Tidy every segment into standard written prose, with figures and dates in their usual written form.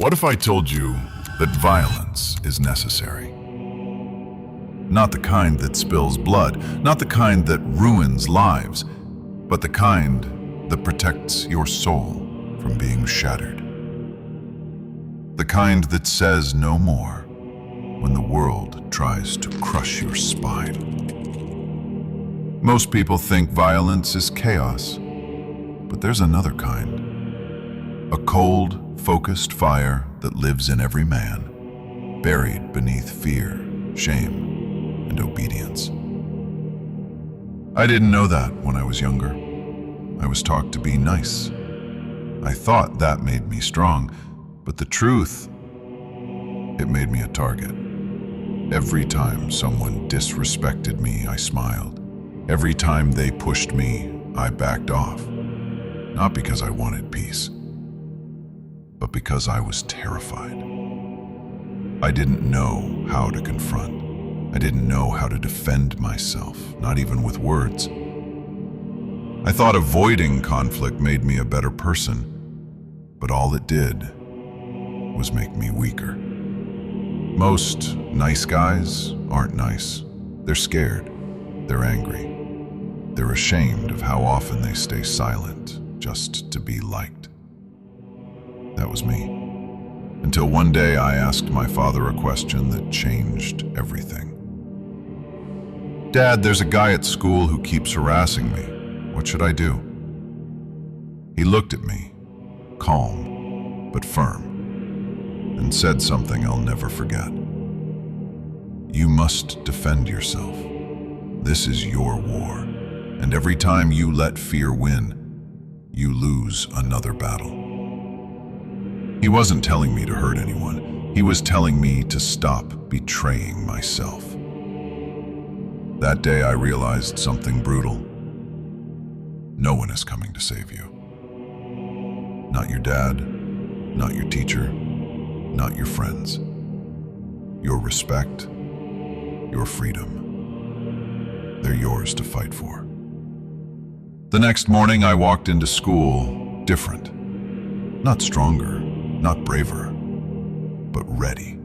What if I told you that violence is necessary? Not the kind that spills blood, not the kind that ruins lives, but the kind that protects your soul from being shattered. The kind that says no more when the world tries to crush your spine. Most people think violence is chaos, but there's another kind. A cold, focused fire that lives in every man, buried beneath fear, shame, and obedience. I didn't know that when I was younger. I was taught to be nice. I thought that made me strong, but the truth, it made me a target. Every time someone disrespected me, I smiled. Every time they pushed me, I backed off. Not because I wanted peace, but because I was terrified. I didn't know how to confront. I didn't know how to defend myself, not even with words. I thought avoiding conflict made me a better person, but all it did was make me weaker. Most nice guys aren't nice. They're scared. They're angry. They're ashamed of how often they stay silent just to be liked. That was me. Until one day I asked my father a question that changed everything. "Dad, there's a guy at school who keeps harassing me. What should I do?" He looked at me, calm but firm, and said something I'll never forget. "You must defend yourself. This is your war, and every time you let fear win, you lose another battle." He wasn't telling me to hurt anyone. He was telling me to stop betraying myself. That day I realized something brutal. No one is coming to save you. Not your dad, not your teacher, not your friends. Your respect, your freedom, they're yours to fight for. The next morning I walked into school different. Not stronger, not braver, but ready.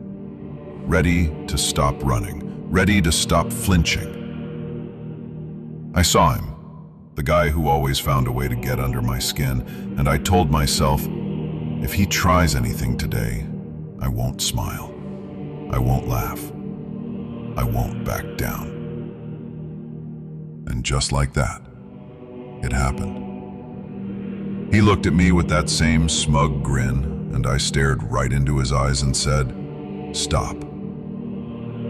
Ready to stop running, ready to stop flinching. I saw him, the guy who always found a way to get under my skin, and I told myself, if he tries anything today, I won't smile. I won't laugh. I won't back down. And just like that, it happened. He looked at me with that same smug grin, and I stared right into his eyes and said, "Stop,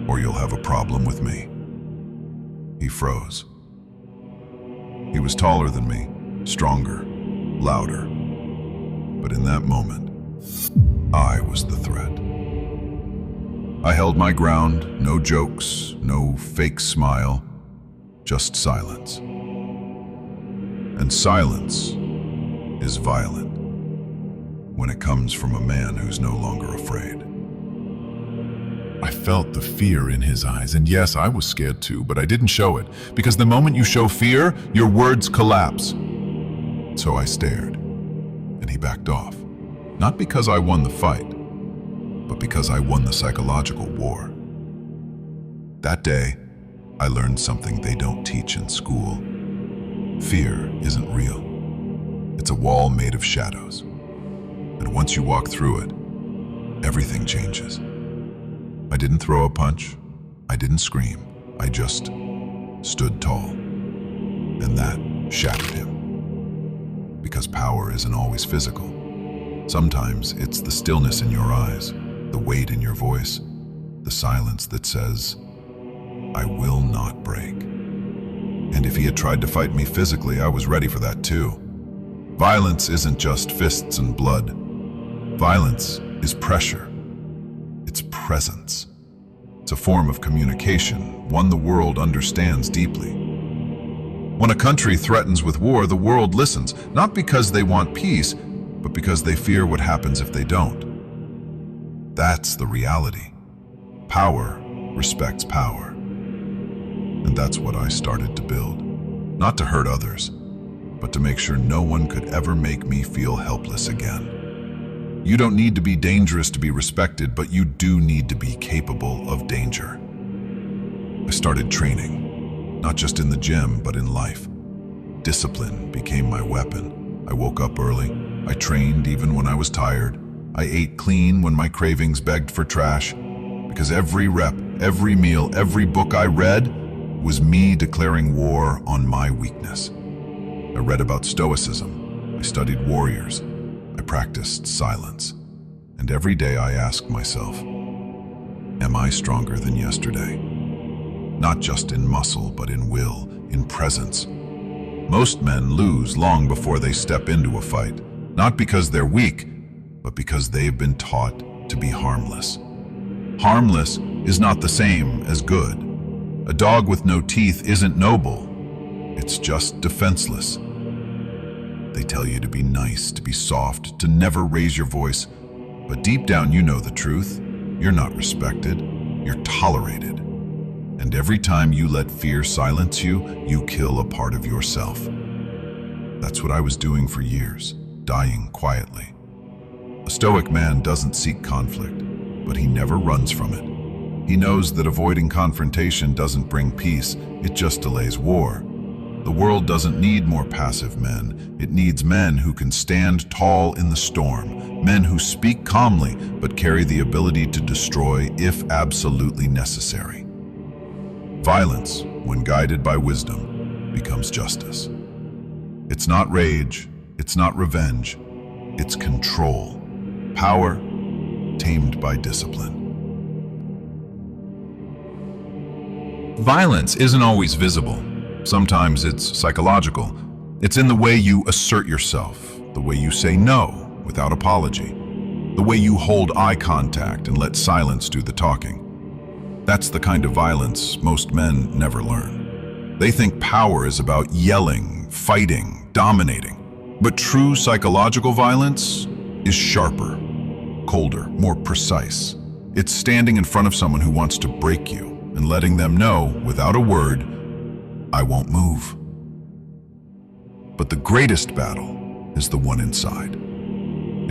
or you'll have a problem with me." He froze. He was taller than me, stronger, louder. But in that moment, I was the threat. I held my ground, no jokes, no fake smile, just silence. And silence is violent when it comes from a man who's no longer afraid. I felt the fear in his eyes, and yes, I was scared too, but I didn't show it, because the moment you show fear, your words collapse. So I stared, and he backed off. Not because I won the fight, but because I won the psychological war. That day, I learned something they don't teach in school. Fear isn't real. It's a wall made of shadows. And once you walk through it, everything changes. I didn't throw a punch. I didn't scream. I just stood tall. And that shattered him. Because power isn't always physical. Sometimes it's the stillness in your eyes, the weight in your voice, the silence that says, "I will not break." And if he had tried to fight me physically, I was ready for that too. Violence isn't just fists and blood. Violence is pressure. It's presence. It's a form of communication, one the world understands deeply. When a country threatens with war, the world listens, not because they want peace, but because they fear what happens if they don't. That's the reality. Power respects power. And that's what I started to build. Not to hurt others, but to make sure no one could ever make me feel helpless again. You don't need to be dangerous to be respected, but you do need to be capable of danger. I started training, not just in the gym, but in life. Discipline became my weapon. I woke up early. I trained even when I was tired. I ate clean when my cravings begged for trash. Because every rep, every meal, every book I read was me declaring war on my weakness. I read about Stoicism. I studied warriors. I practiced silence. And every day I ask myself, am I stronger than yesterday? Not just in muscle, but in will, in presence. Most men lose long before they step into a fight, not because they're weak, but because they've been taught to be harmless. Harmless is not the same as good. A dog with no teeth isn't noble. It's just defenseless. They tell you to be nice, to be soft, to never raise your voice. But deep down you know the truth. You're not respected. You're tolerated. And every time you let fear silence you, you kill a part of yourself. That's what I was doing for years, dying quietly. A Stoic man doesn't seek conflict, but he never runs from it. He knows that avoiding confrontation doesn't bring peace, it just delays war. The world doesn't need more passive men. It needs men who can stand tall in the storm, men who speak calmly but carry the ability to destroy if absolutely necessary. Violence, when guided by wisdom, becomes justice. It's not rage, it's not revenge, it's control. Power tamed by discipline. Violence isn't always visible. Sometimes it's psychological. It's in the way you assert yourself, the way you say no without apology, the way you hold eye contact and let silence do the talking. That's the kind of violence most men never learn. They think power is about yelling, fighting, dominating. But true psychological violence is sharper, colder, more precise. It's standing in front of someone who wants to break you and letting them know, without a word, I won't move. But the greatest battle is the one inside.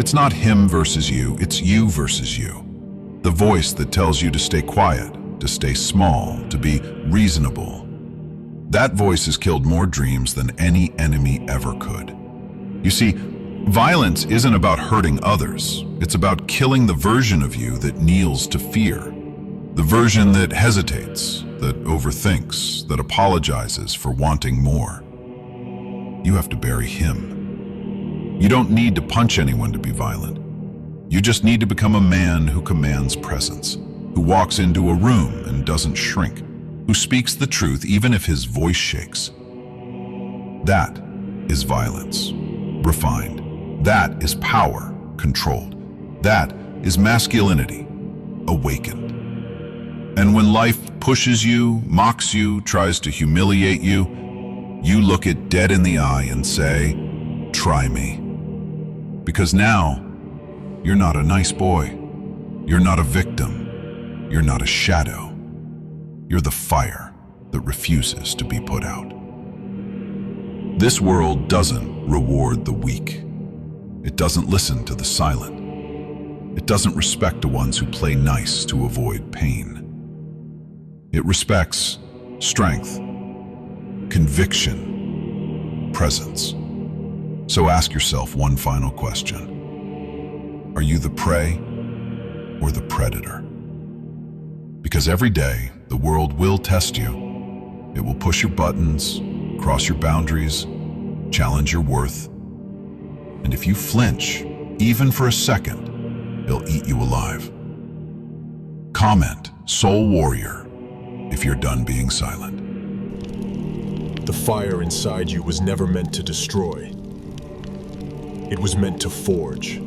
It's not him versus you, it's you versus you. The voice that tells you to stay quiet, to stay small, to be reasonable. That voice has killed more dreams than any enemy ever could. You see, violence isn't about hurting others. It's about killing the version of you that kneels to fear. The version that hesitates, that overthinks, that apologizes for wanting more. You have to bury him. You don't need to punch anyone to be violent. You just need to become a man who commands presence, who walks into a room and doesn't shrink, who speaks the truth even if his voice shakes. That is violence, refined. That is power, controlled. That is masculinity, awakened. And when life pushes you, mocks you, tries to humiliate you, you look it dead in the eye and say, try me. Because now, you're not a nice boy. You're not a victim. You're not a shadow. You're the fire that refuses to be put out. This world doesn't reward the weak. It doesn't listen to the silent. It doesn't respect the ones who play nice to avoid pain. It respects strength, conviction, presence. So ask yourself one final question. Are you the prey or the predator? Because every day, the world will test you. It will push your buttons, cross your boundaries, challenge your worth. And if you flinch, even for a second, it'll eat you alive. Comment, Soul Warrior, if you're done being silent. The fire inside you was never meant to destroy. It was meant to forge.